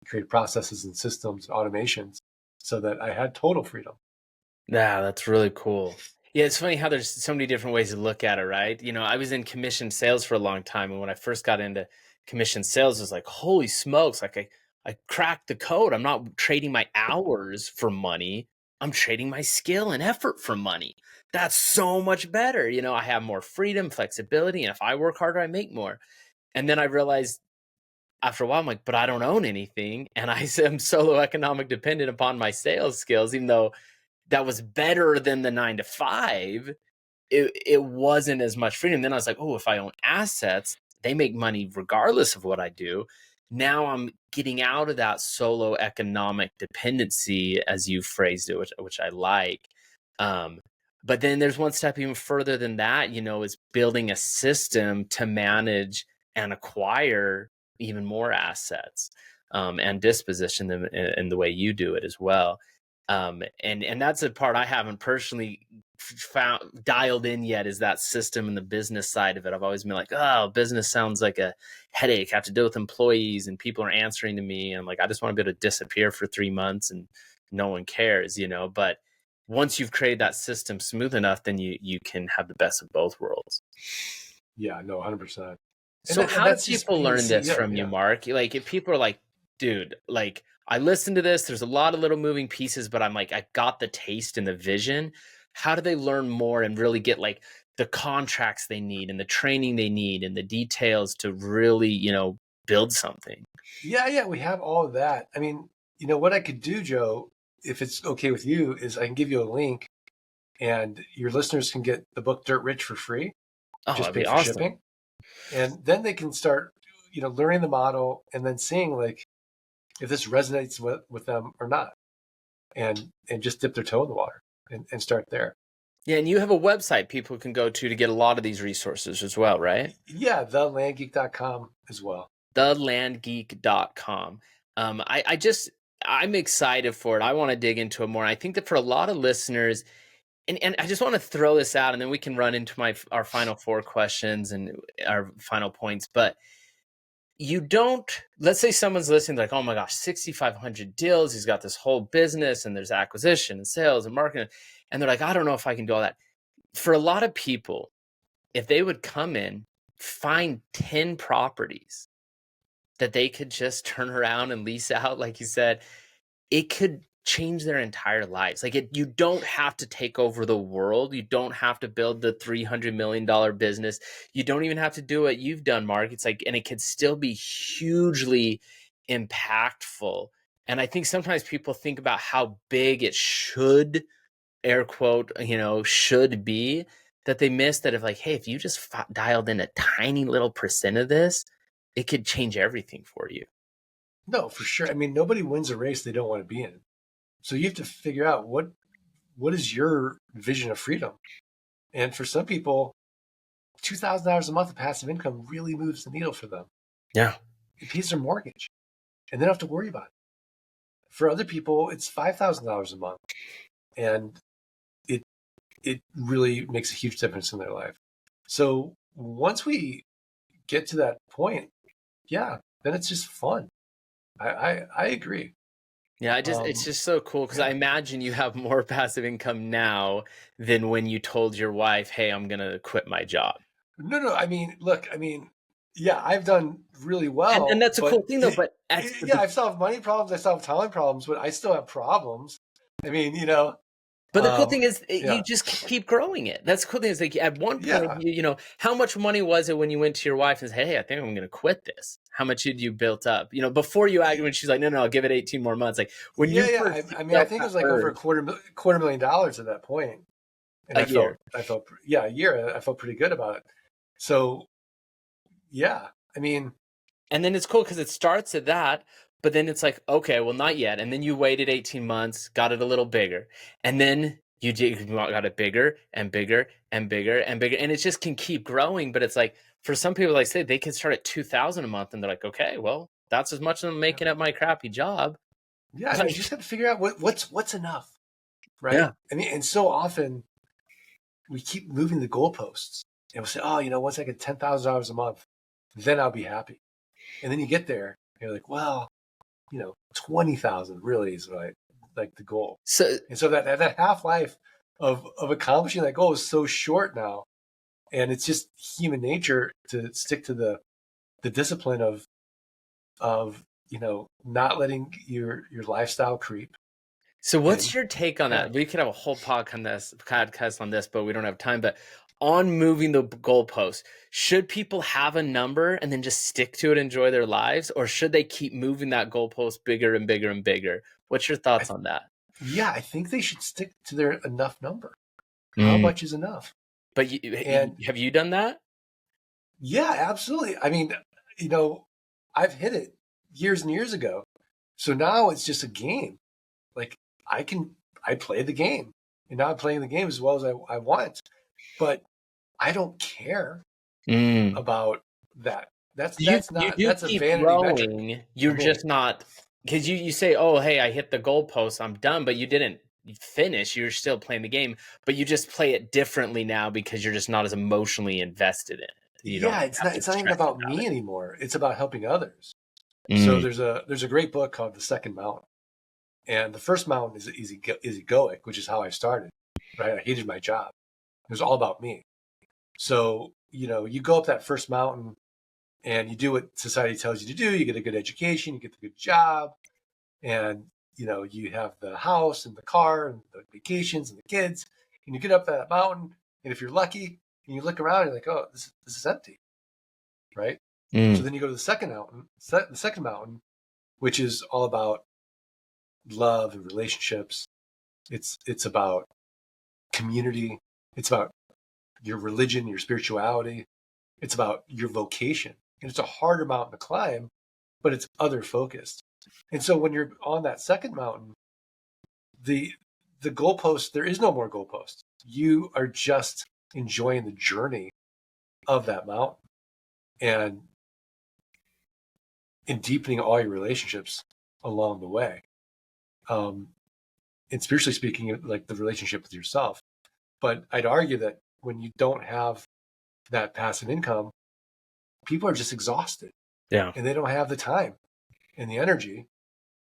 create processes and systems, automations, so that I had total freedom. Yeah, that's really cool. Yeah, it's funny how there's so many different ways to look at it, right? I was in commission sales for a long time, and when I first got into commission sales, it was like, holy smokes, like I cracked the code. I'm not trading my hours for money. I'm trading my skill and effort for money. That's so much better. I have more freedom, flexibility, and if I work harder, I make more. And then I realized after a while, I'm like, but I don't own anything, and I am solo economic dependent upon my sales skills, even though that was better than the 9 to 5. It wasn't as much freedom. Then I was like, oh, if I own assets, they make money regardless of what I do. Now I'm getting out of that solo economic dependency, as you phrased it, which I like. But then there's one step even further than that, is building a system to manage and acquire even more assets, and disposition them in the way you do it as well. And that's a part I haven't personally found dialed in yet, is that system and the business side of it. I've always been like, oh, business sounds like a headache. I have to deal with employees and people are answering to me. And I'm like, I just want to be able to disappear for 3 months and no one cares, but once you've created that system smooth enough, then you can have the best of both worlds. Yeah, no, 100%. So how do people learn this from you, Mark? Like, if people are like, dude, like, I listened to this, there's a lot of little moving pieces, but I'm like, I got the taste and the vision. How do they learn more and really get like the contracts they need and the training they need and the details to really, build something? Yeah, we have all of that. I mean, what I could do, Joe, if it's okay with you, is I can give you a link and your listeners can get the book Dirt Rich for free. Oh, Just that'd be pay for awesome. shipping. And then they can start, learning the model and then seeing like if this resonates with them or not. And just dip their toe in the water and start there. Yeah, and you have a website people can go to get a lot of these resources as well, right? Yeah, thelandgeek.com as well. Thelandgeek.com. I'm excited for it. I want to dig into it more. I think that for a lot of listeners, and I just want to throw this out, and then we can run into our final 4 questions and our final points. But let's say someone's listening, like, oh my gosh, 6,500 deals. He's got this whole business and there's acquisition and sales and marketing. And they're like, I don't know if I can do all that. For a lot of people, if they would come in, find 10 properties that they could just turn around and lease out, like you said, it could change their entire lives. Like, you don't have to take over the world. You don't have to build the $300 million business. You don't even have to do what you've done, Mark. It's like, and it could still be hugely impactful. And I think sometimes people think about how big it should, air quote, should be, that they miss that, if you just dialed in a tiny little percent of this, it could change everything for you. No, for sure. I mean, nobody wins a race they don't want to be in. So you have to figure out what is your vision of freedom. And for some people, $2,000 a month of passive income really moves the needle for them. Yeah. It pays their mortgage and they don't have to worry about it. For other people, it's $5,000 a month. And it really makes a huge difference in their life. So once we get to that point, yeah, then it's just fun. I agree. Yeah, it's just so cool because I imagine you have more passive income now than when you told your wife, "Hey, I'm gonna quit my job." No. I mean, look. Yeah, I've done really well, and that's a cool thing, though. But yeah, I've solved money problems. I solved time problems, but I still have problems. I mean, But the cool thing is, you just keep growing it. That's the cool thing is, like, at one point, how much money was it when you went to your wife and said, "Hey, I think I'm going to quit this"? How much had you built up? Before you when she's like, "No, I'll give it 18 more months." Like when you first, I mean, I think it was like over $250,000 at that point. And a year. I felt a year. I felt pretty good about it. So, yeah, I mean, and then it's cool because it starts at that. but then it's like, okay, well, not yet. And then you waited 18 months, got it a little bigger. And then you got it bigger and bigger and bigger and bigger. And it just can keep growing. But it's like, for some people, like say, they can start at 2,000 a month and they're like, okay, well, that's as much as I'm making at my crappy job. Yeah. I mean, you just have to figure out what's enough. Right. Yeah. I mean, and so often we keep moving the goalposts and we'll say, oh, once I get $10,000 a month, then I'll be happy. And then you get there, and you're like, well, 20,000 really is like the goal. So that half-life of accomplishing that goal is so short now. And it's just human nature to stick to the discipline of not letting your lifestyle creep. So what's your take on that? We could have a whole podcast on this, but we don't have time. But on moving the goalpost, should people have a number and then just stick to it, enjoy their lives? Or should they keep moving that goalpost bigger and bigger and bigger? What's your thoughts on that? Yeah, I think they should stick to their enough number. How much is enough? But have you done that? Yeah, absolutely. I mean, I've hit it years and years ago. So now it's just a game. Like I play the game, and now I'm playing the game as well as I want, but I don't care about that. That's a vanity metric. You're just not, because you say, oh, hey, I hit the goalpost, I'm done, but you didn't finish. You're still playing the game, but you just play it differently now because you're just not as emotionally invested in it. It's not even about me anymore. It's about helping others. So there's a great book called The Second Mountain. And the first mountain is egoic, which is how I started, right? I hated my job. It was all about me. So, you go up that first mountain and you do what society tells you to do. You get a good education, you get the good job, and, you have the house and the car and the vacations and the kids, and you get up that mountain. And if you're lucky and you look around, you're like, oh, this is empty, right? So then you go to the second mountain, which is all about love and relationships. It's about community. It's about your religion, your spirituality. It's about your vocation. And it's a harder mountain to climb, but it's other focused. And so when you're on that second mountain, the goalpost, there is no more goalpost. You are just enjoying the journey of that mountain and deepening all your relationships along the way. And spiritually speaking, like the relationship with yourself. But I'd argue that when you don't have that passive income, people are just exhausted. Yeah. And they don't have the time and the energy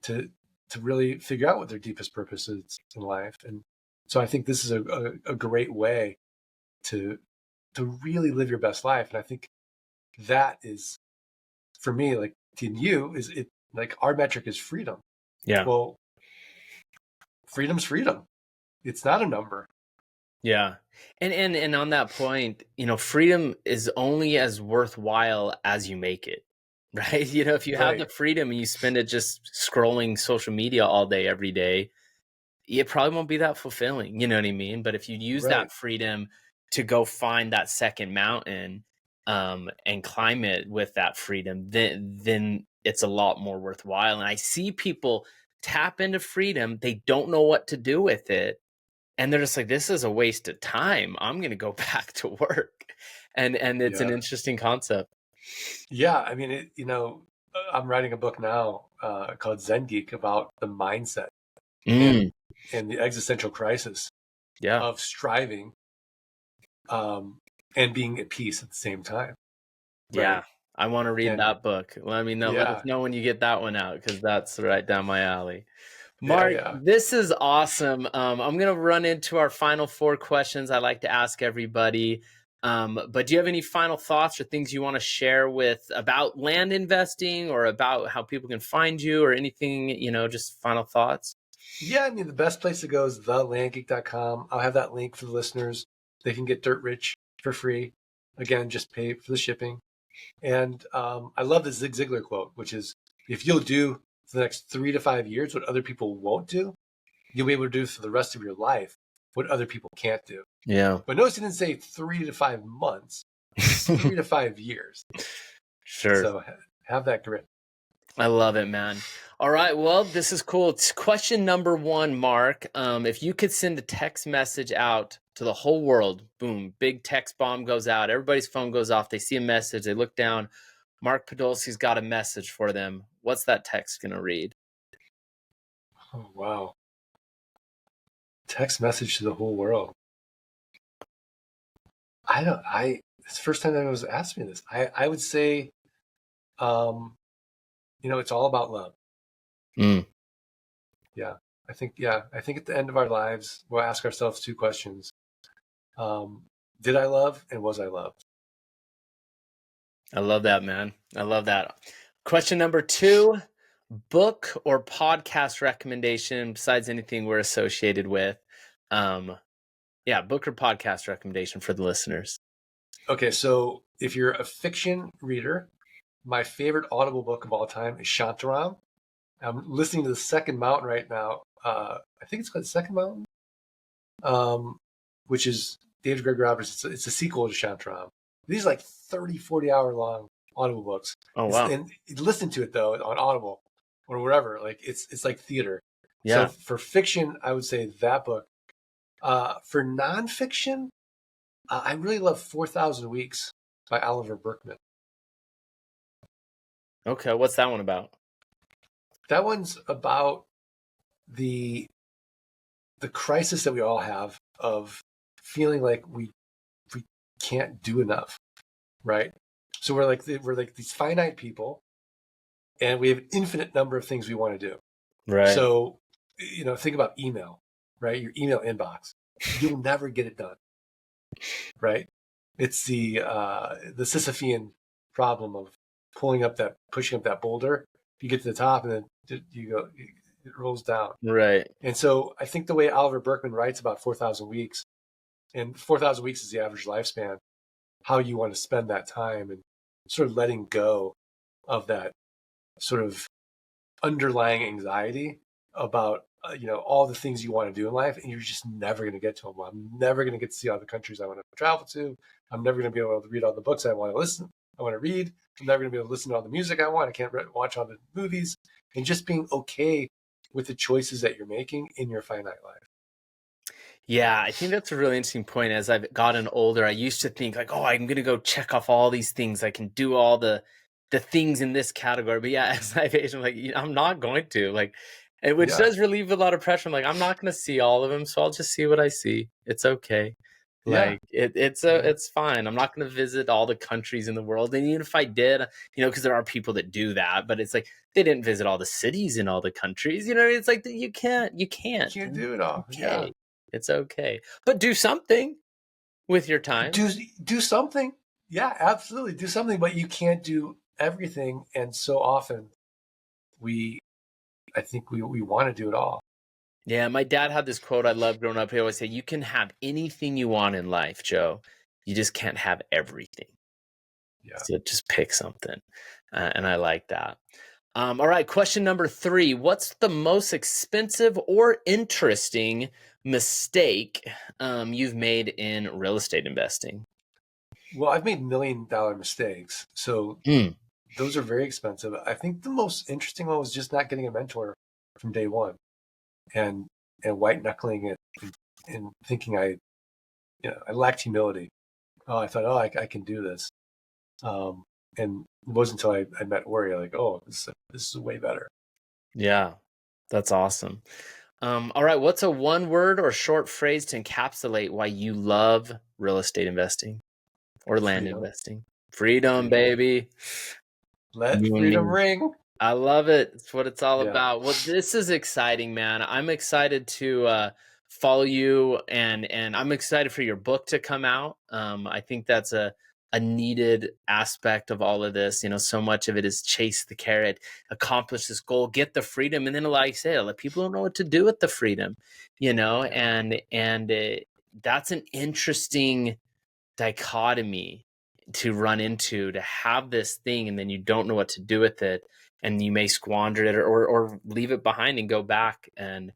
to really figure out what their deepest purpose is in life. And so I think this is a great way to really live your best life. And I think that is, for me, like in you, is it like our metric is freedom. Yeah. Well, freedom's freedom. It's not a number. Yeah. And on that point, freedom is only as worthwhile as you make it, right? If you have the freedom and you spend it just scrolling social media all day, every day, it probably won't be that fulfilling. You know what I mean? But if you use that freedom to go find that second mountain and climb it with that freedom, then it's a lot more worthwhile. And I see people tap into freedom. They don't know what to do with it. And they're just like, this is a waste of time. I'm going to go back to work. And it's an interesting concept. Yeah. I mean, I'm writing a book now called Land Geek about the mindset and the existential crisis of striving and being at peace at the same time. Right? Yeah. I want to read that book. Let me know. Let us know when you get that one out, because that's right down my alley. Mark, this is awesome. I'm going to run into our final 4 questions I like to ask everybody. But do you have any final thoughts or things you want to share about land investing, or about how people can find you, or anything, just final thoughts? Yeah, I mean, the best place to go is thelandgeek.com. I'll have that link for the listeners. They can get dirt rich for free. Again, just pay for the shipping. And I love the Zig Ziglar quote, which is, if you'll do for the next 3 to 5 years what other people won't do, you'll be able to do for the rest of your life what other people can't do. Yeah. But notice he didn't say 3 to 5 months, 3 to 5 years. Sure. So have that grit. I love it, man. All right. Well, this is cool. It's question number one, Mark. If you could send a text message out to the whole world, boom, big text bomb goes out. Everybody's phone goes off. They see a message. They look down. Mark Podolsky's got a message for them. What's that text going to read? Oh, wow. Text message to the whole world. It's the first time that anyone was asked me this. I would say, it's all about love. Yeah. I think at the end of our lives, we'll ask ourselves two questions. Did I love and was I loved? I love that, man. I love that. Question number two, book or podcast recommendation besides anything we're associated with. Book or podcast recommendation for the listeners. Okay, so if you're a fiction reader, my favorite Audible book of all time is Shantaram. I'm listening to The Second Mountain right now. I think it's called The Second Mountain, which is David Greg Roberts. It's a sequel to Shantaram. These are like 30, 40-hour long Audible books. Oh, wow. And listen to it, though, on Audible or wherever. Like it's like theater. Yeah. So for fiction, I would say that book. For nonfiction, I really love 4,000 Weeks by Oliver Berkman. Okay, what's that one about? That one's about the crisis that we all have of feeling like we can't do enough, right? So we're like these finite people, and we have an infinite number of things we want to do. Right. So, think about email, right? Your email inbox, you'll never get it done, right? It's the Sisyphean problem of pushing up that boulder. You get to the top, and then it rolls down. Right. And so I think the way Oliver Berkman writes about 4,000 weeks, and 4,000 weeks is the average lifespan, how you want to spend that time and sort of letting go of that sort of underlying anxiety about, all the things you want to do in life, and you're just never going to get to them. I'm never going to get to see all the countries I want to travel to. I'm never going to be able to read all the books I want to read. I'm never going to be able to listen to all the music I want. I can't watch all the movies. And just being okay with the choices that you're making in your finite life. Yeah, I think that's a really interesting point. As I've gotten older, I used to think like, oh, I'm going to go check off all these things. I can do all the things in this category. But yeah, as I've aged, I'm like, I'm not going to, which does relieve a lot of pressure. I'm like, I'm not going to see all of them. So I'll just see what I see. It's okay. It's fine. I'm not going to visit all the countries in the world. And even if I did, because there are people that do that, but it's like, they didn't visit all the cities in all the countries. It's like, you can't You can't do it all. Okay. Yeah. It's okay. But do something with your time. Do something. Yeah, absolutely. Do something, but you can't do everything. And so often I think we want to do it all. Yeah, my dad had this quote I loved growing up. He always said, you can have anything you want in life, Joe. You just can't have everything. Yeah. So just pick something. And I like that. All right, question number 3. What's the most expensive or interesting mistake you've made in real estate investing? Well, I've made $1 million mistakes. So those are very expensive. I think the most interesting one was just not getting a mentor from day one and white knuckling it and thinking I lacked humility. I thought, I can do this. And it wasn't until I met Ori, like, this is way better. Yeah, that's awesome. All right, what's a one word or short phrase to encapsulate why you love real estate investing or land investing? Freedom, baby. Let freedom ring. I love it. It's what it's all about. Well, this is exciting, man. I'm excited to follow you, and I'm excited for your book to come out. I think that's a needed aspect of all of this. So much of it is chase the carrot, accomplish this goal, get the freedom, and then, like I say, let people don't know what to do with the freedom. And that's an interesting dichotomy to run into, to have this thing and then you don't know what to do with it, and you may squander it or leave it behind and go back. And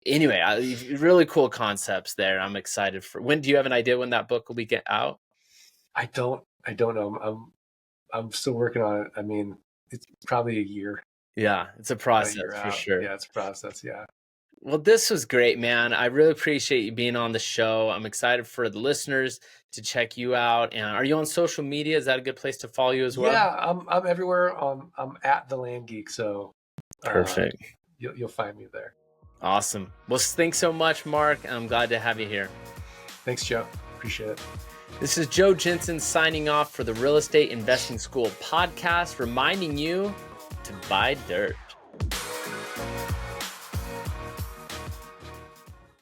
anyway, really cool concepts there. I'm excited for. When do you have an idea when that book will be out? I don't know. I'm still working on it. I mean, it's probably a year. Yeah, it's a a process year for out. sure. Yeah, it's a process. Yeah. Well, this was great, man. I really appreciate you being on the show. I'm excited for the listeners to check you out. And are you on social media? Is that a good place to follow you as well? Yeah, I'm everywhere. I'm at the Land Geek, so uh, Perfect. you'll find me there. Awesome. Well, thanks so much, Mark. I'm glad to have you here. Thanks, Joe. Appreciate it. This is Joe Jensen signing off for the Real Estate Investing School podcast, reminding you to buy dirt.